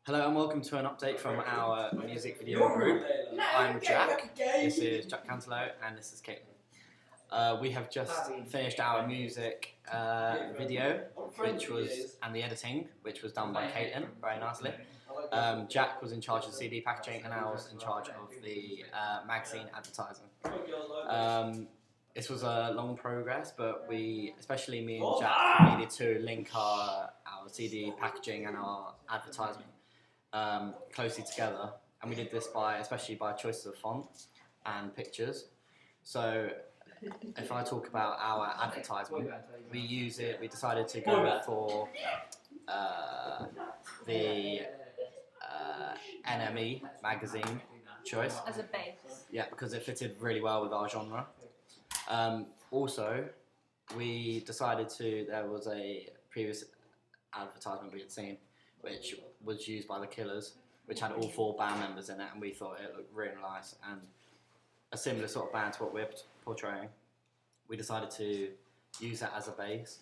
Hello and welcome to an update from our music video group. I'm Jack, this is Jack Cantelope, and this is Caitlin. We have just finished our music video, and the editing, which was done by Caitlin very nicely. Jack was in charge of the CD packaging, and I was in charge of the magazine advertising. This was a long progress, but especially me and Jack, needed to link our CD packaging and our advertisement closely together, and we did this especially by choices of font and pictures. So if I talk about our advertisement, we decided to go for the NME magazine choice. As a base. Yeah, because it fitted really well with our genre. Also, we decided there was a previous advertisement we had seen which was used by the Killers, which had all 4 band members in it, and we thought it looked really nice and a similar sort of band to what we're portraying. We decided to use that as a base.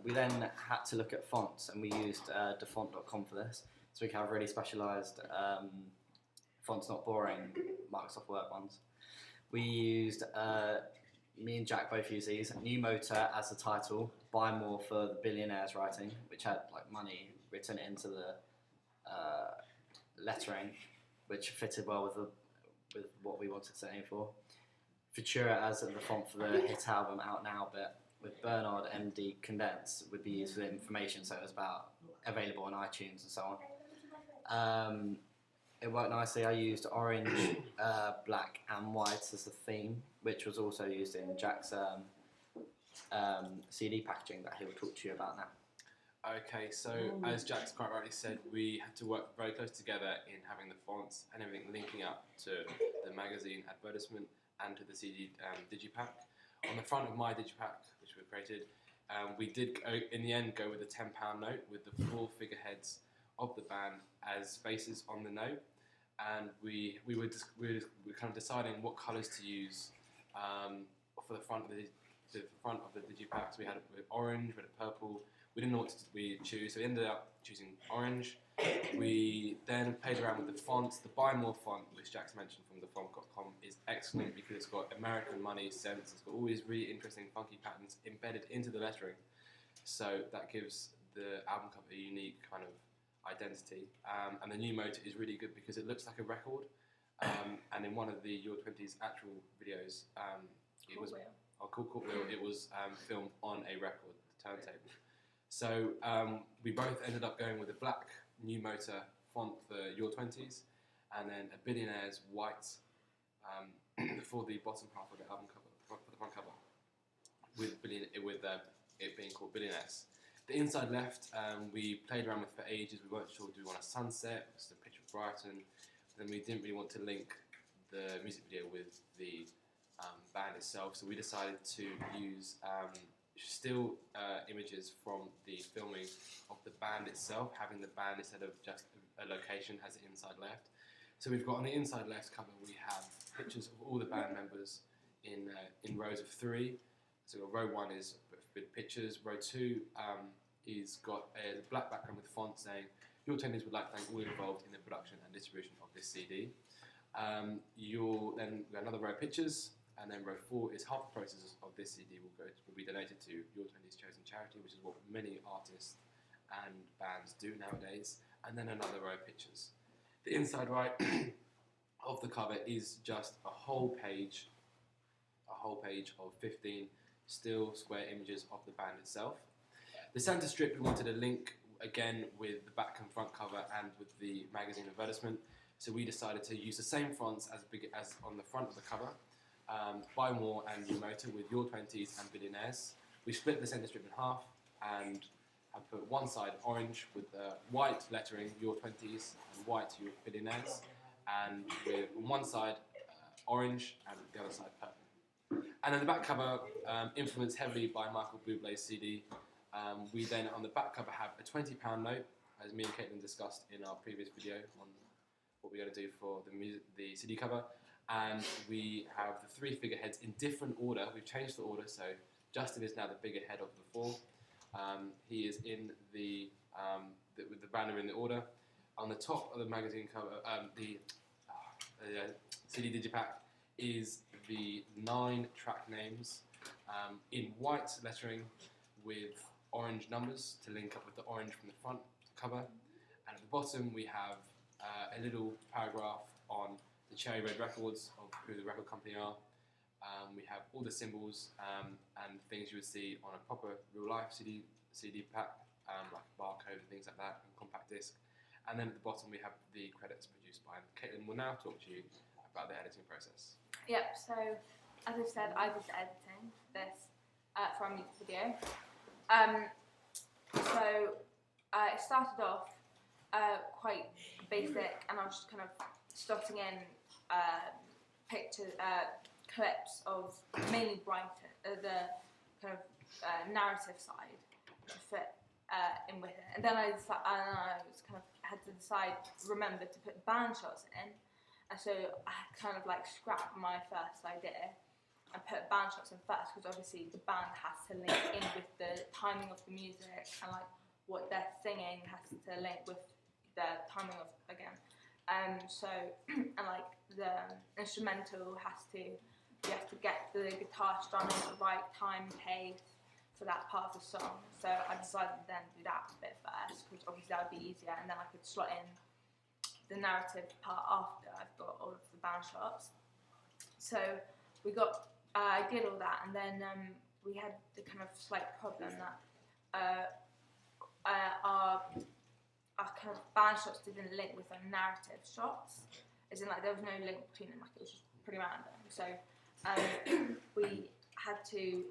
We then had to look at fonts, and we used defont.com for this, so we can have really specialised fonts, not boring Microsoft Word ones. We used, me and Jack both used these, New Motor as the title, Buy More for the Billionaires writing, which had like money written into the lettering, which fitted well with what we wanted to aim for. Futura as the font for the hit album Out Now, but with Bernard MD condensed would be used for information, so it was available on iTunes and so on. It worked nicely. I used orange, black and white as the theme, which was also used in Jack's CD packaging that he will talk to you about now. Okay, so as Jack's quite rightly said, we had to work very close together in having the fonts and everything linking up to the magazine advertisement and to the CD Digipack. On the front of my Digipack, which we created, we did in the end go with a £10 note with the 4 figureheads of the band as faces on the note, and we were kind of deciding what colours to use for the front of the Digipack. So we had orange, we had a purple. We didn't know what we choose, so we ended up choosing orange. We then played around with the fonts. The Buy More font, which Jack's mentioned from thefont.com, is excellent because it's got American money sense. It's got all these really interesting, funky patterns embedded into the lettering. So that gives the album cover a unique kind of identity. And the New Motor is really good because it looks like a record. And in one of the Your 20's actual videos, it was filmed on a record, the turntable. So we both ended up going with a black New Motor font for Your 20's, and then a Billionaire's white for the bottom half of the album cover, for the front cover, with it being called Billionaires. The inside left, we played around with for ages. We weren't sure, do we want a sunset, just a picture of Brighton. Then we didn't really want to link the music video with the band itself, so we decided to use still images from the filming of the band itself, having the band instead of just a location as the inside left. So we've got on the inside left cover, we have pictures of all the band members in rows of 3. So row 1 is with pictures, row 2 is got a black background with font saying, Your 20's would like to thank all involved in the production and distribution of this CD. Then we got another row of pictures, and then row 4 is half the process of this CD will be donated to Your 20's chosen charity, which is what many artists and bands do nowadays. And then another row of pictures. The inside right of the cover is just a whole page of 15 still square images of the band itself. The centre strip, we wanted a link again with the back and front cover and with the magazine advertisement. So we decided to use the same fonts as on the front of the cover. Buy More and New Motor with Your 20's and Billionaires. We split the centre strip in half and have put one side orange with white lettering Your 20's and white Your Billionaires, and with on one side orange and the other side purple. And then the back cover, influenced heavily by Michael Bublé's CD. We then on the back cover have a £20 note, as me and Caitlin discussed in our previous video on what we're going to do for the CD cover. And we have the 3 figureheads in different order. We've changed the order, so Justin is now the bigger head of the 4. He is in with the banner in the order. on the top of the magazine cover, the CD Digipack is the 9 track names in white lettering with orange numbers to link up with the orange from the front cover. And at the bottom we have a little paragraph on the cherry red records of who the record company are. We have all the symbols and things you would see on a proper real life CD pack, like a barcode and things like that, and compact disc. And then at the bottom we have the credits produced by. Caitlin will now talk to you about the editing process. Yep, so as I've said, I did the editing for this for our music video. So it started off quite basic, and I was just kind of slotting in pictures, clips of mainly Brighton, the kind of narrative side to fit in with it. And then I was kind of had to remember to put band shots in. And so I kind of like scrapped my first idea and put band shots in first, because obviously the band has to link in with the timing of the music, and like what they're singing has to link with the timing of and like the instrumental you have to get the guitar strumming at the right time and pace for that part of the song. So I decided to then do that bit first, because obviously that would be easier, and then I could slot in the narrative part after I've got all of the band shots. So I did all that, and then we had the kind of slight problem that our kind of band shots didn't link with our narrative shots, as in like there was no link between them, like it was just pretty random. So we had to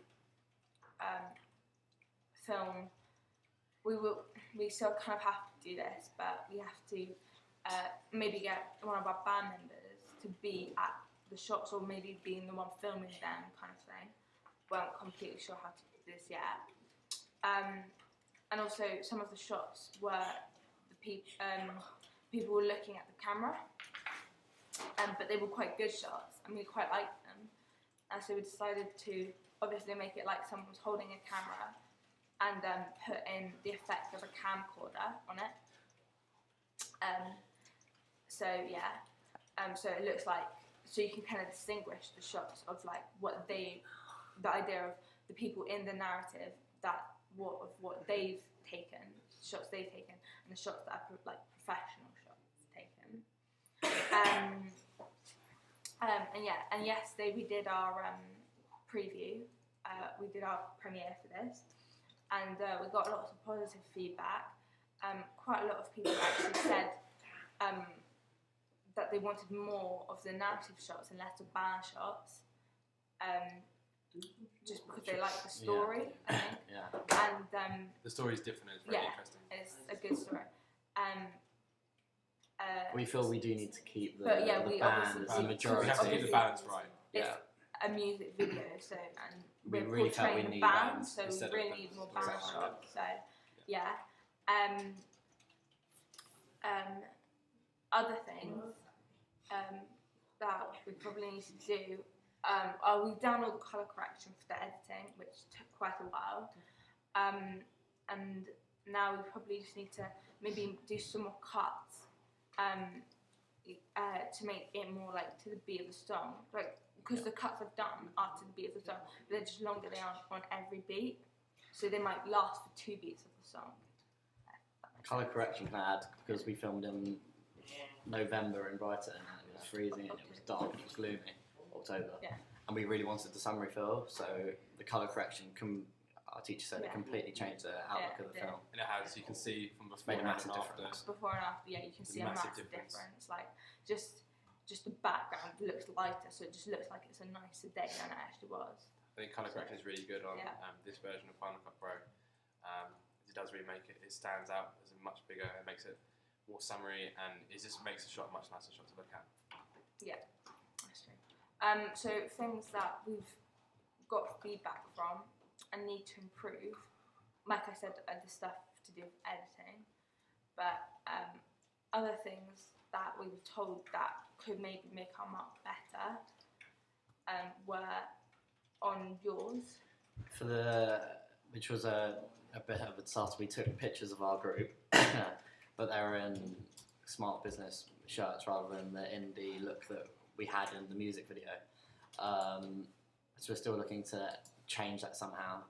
film. We still kind of have to do this, but we have to maybe get one of our band members to be at the shots, or maybe being the one filming them, kind of thing. We aren't completely sure how to do this yet. And also some of the shots were people were looking at the camera, but they were quite good shots, and we quite liked them. And so we decided to obviously make it like someone was holding a camera, and put in the effect of a camcorder on it. So yeah, so it looks like, so you can kind of distinguish the shots of like the idea of the people in the narrative, what they've taken, shots they've taken, and the shots that are like professional shots taken. And yesterday we did our preview. We did our premiere for this, and we got lots of positive feedback. Quite a lot of people actually said that they wanted more of the narrative shots and less of band shots, just because they like the story, I think. Yeah. And the story is different. It's very interesting. It's a good story. We feel we do need to keep the band, the majority. We have to keep the balance right. It's a music video, so and we we're really felt we portraying need the band, bands so we really need more band shots. So yeah. Other things that we probably need to do. We've done all the colour correction for the editing, which took quite a while, and now we probably just need to maybe do some more cuts to make it more like to the beat of the song, like because the cuts I've done are to the beat of the song, but they're just longer. They aren't on every beat, so they might last for 2 beats of the song. Colour correction can add, because we filmed in November in Brighton, and it was freezing, and it was dark, and it was gloomy, October. Yeah. And we really wanted the summery feel, so the colour correction, our teacher said, it completely changed the outlook of the film. And it has, you can see from before Made a massive and after. difference. Before and after, yeah, you can see a massive difference. Like just the background looks lighter, so it just looks like it's a nicer day than it actually was. I think colour correction is really good on this version of Final Cut Pro. It does really make it stands out as a much bigger. It makes it more summery, and it just makes the shot a much nicer shot to look at. Yeah, that's true. So things that we've got feedback from and need to improve, like I said, the stuff to do with editing, but other things that we were told that could maybe make our mark better were on yours. Which was a bit of a disaster. We took pictures of our group, but they were in smart business shirts rather than the indie look that we had in the music video. So we're still looking to change that somehow.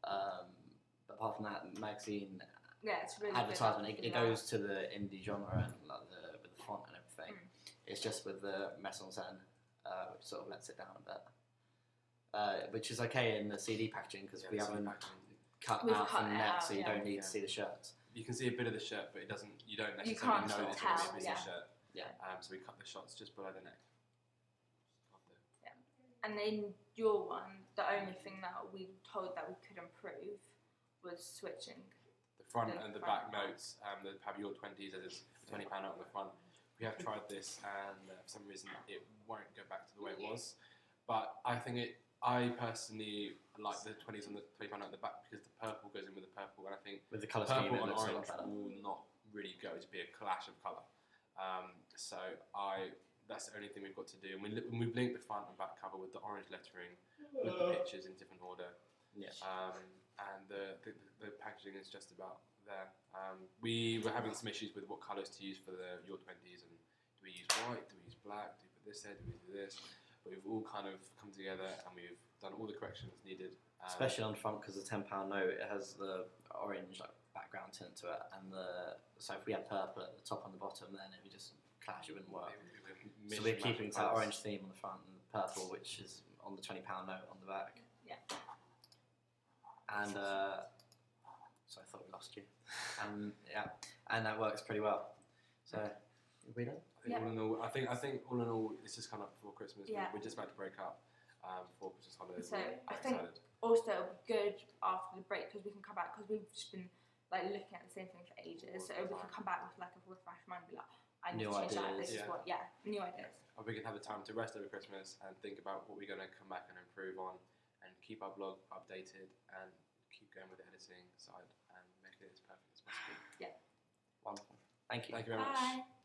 But apart from that, magazine it's really advertisement, good it goes to the indie genre and like with the font and everything. It's just with the mise en scène, which sort of lets it down a bit. Which is okay in the CD packaging because we haven't cut We've out cut from the it net, out, so you don't need to see the shirts. You can see a bit of the shirt, but it doesn't. You don't You necessarily can't know sort it's of going to tell, be a piece of shirt. Yeah. So we cut the shots just below the neck. And in your one, the only thing that we were told that we could improve was switching. The front and the back notes, that have your 20s as it's a £20 note on the front. We have tried this, and for some reason it won't go back to the way it was. But I personally like the 20s on the £20 note on the back because the purple goes in with the purple, and I think with the colour scheme, purple it and looks a lot orange better. will not really go to be a clash of colour. That's the only thing we've got to do. And we've linked the front and back cover with the orange lettering, with the pictures in different order. Yeah. And the packaging is just about there. We were having some issues with what colours to use for your 20s, and do we use white, do we use black, do we put this there, do we do this? But we've all kind of come together and we've done all the corrections needed. Especially on the front because the £10 note, it has the orange background tint to it, and so if we had purple at the top and the bottom, then it would just clash, it wouldn't work. So we're keeping that orange theme on the front and purple, which is on the £20 note on the back. Yeah. And so I thought we lost you. And that works pretty well. So we done? I think all in all, it's just kind of before Christmas. Yeah. We're just about to break up before Christmas holidays. So We're I think excited. also it'll be good after the break because we can come back because we've just been looking at the same thing for ages. So we can come back with a refreshed mind and be like, I need New to change that. ideas. This is what, new ideas. And we can have the time to rest over Christmas and think about what we're going to come back and improve on, and keep our blog updated and keep going with the editing side and make it as perfect as possible. Yeah. Wonderful. Thank you. Thank you very much. Bye.